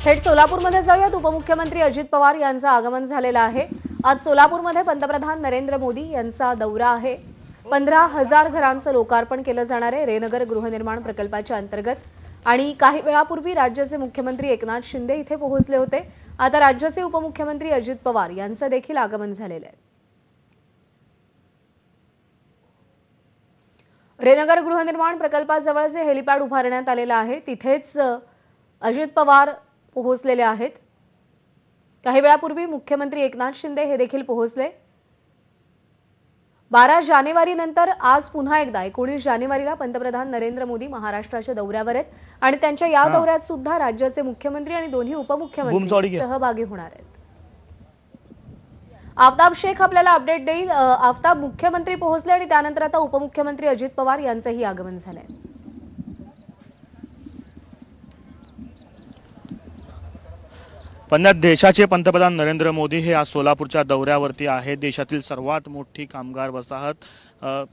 थेट सोलापूरमध्ये जाऊयात। उपमुख्यमंत्री अजित पवार यांचं आगमन झालेलं आहे। आज सोलापूरमध्ये पंतप्रधान नरेंद्र मोदी यांचा दौरा आहे। 15,000 घरांचं लोकार्पण केलं जाणार आहे रेनगर गृहनिर्माण प्रकल्पाच्या अंतर्गत। आणि काही वेळापूर्वी राज्याचे मुख्यमंत्री एकनाथ शिंदे इथे पोहोचले होते। आता राज्याचे उपमुख्यमंत्री अजित पवार यांचं देखील आगमन झालेलं आहे। रेनगर गृहनिर्माण प्रकल्पाजवळ जे हेलिपॅड उभारण्यात आलेलं आहे तिथेच अजित पवार पोहोचलेले आहेत। काही वेळापूर्वी मुख्यमंत्री एकनाथ शिंदे हे देखील पोहोचले। 12 जानेवारी नंतर आज पुन्हा एकदा 19 जानेवारीला पंतप्रधान नरेंद्र मोदी महाराष्ट्राच्या दौऱ्यावर आहेत आणि त्यांच्या या दौऱ्यात सुद्धा राज्याचे मुख्यमंत्री आणि दोन्ही उपमुख्यमंत्री सहभागी होणार आहेत। आफ्ताब शेख आपल्याला अपडेट देईल। आफ्ताब, मुख्यमंत्री पोहोचले आणि त्यानंतर आता उपमुख्यमंत्री अजित पवार यांचंही आगमन झालंय। पंजाब देशाचे पंतप्रधान नरेंद्र मोदी हे आज सोलापूरच्या दौऱ्यावरती आहेत। देशातील सर्वात मोठी कामगार वसाहत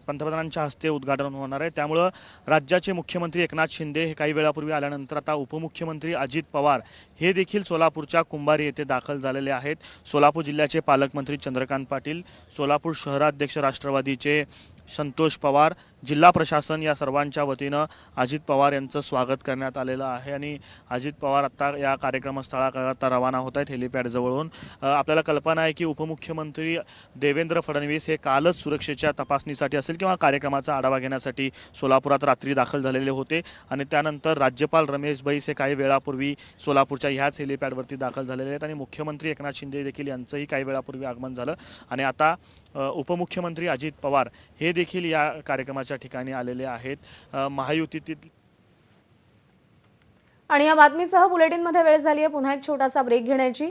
पंतप्रधानांच्या हस्ते उद्घाटन होणार आहे। त्यामुळे राज्याचे मुख्यमंत्री एकनाथ शिंदे हे काही वेळापूर्वी आल्यानंतर आता उपमुख्यमंत्री अजित पवार हे देखील सोलापूरच्या कुंभारी येथे दाखल झालेले आहेत। सोलापूर जिल्ह्याचे पालकमंत्री चंद्रकांत पाटील, सोलापूर शहराध्यक्ष राष्ट्रवादीचे संतोष पवार, जिल्हा प्रशासन या सर्वांच्या वतीनं अजित पवार यांचं स्वागत करण्यात आलेलं आहे आणि अजित पवार आता या कार्यक्रमस्थळाकरता रवाना होत आहेत हेलिपॅड जवळून। आपल्याला कल्पना आहे की उपमुख्यमंत्री देवेंद्र फडणवीस हे कालच सुरक्षेच्या तपासणीसाठी असेल किंवा कार्यक्रमाचा आढावा घेण्यासाठी सोलापुरात रात्री दाखल झालेले होते आणि त्यानंतर राज्यपाल रमेश बैस हे काही वेळापूर्वी सोलापूरच्या ह्याच हेलिपॅडवरती दाखल झालेले आहेत आणि मुख्यमंत्री एकनाथ शिंदे देखील यांचंही काही वेळापूर्वी आगमन झालं आणि आता उपमुख्यमंत्री अजित पवार हे देखील या कार्यक्रमाच्या ठिकाणी आलेले आहेत। महायुतीतील आणि या बातमीसह बुलेटिनमध्ये वेळ झाली आहे पुन्हा एक छोटासा ब्रेक घेण्याची।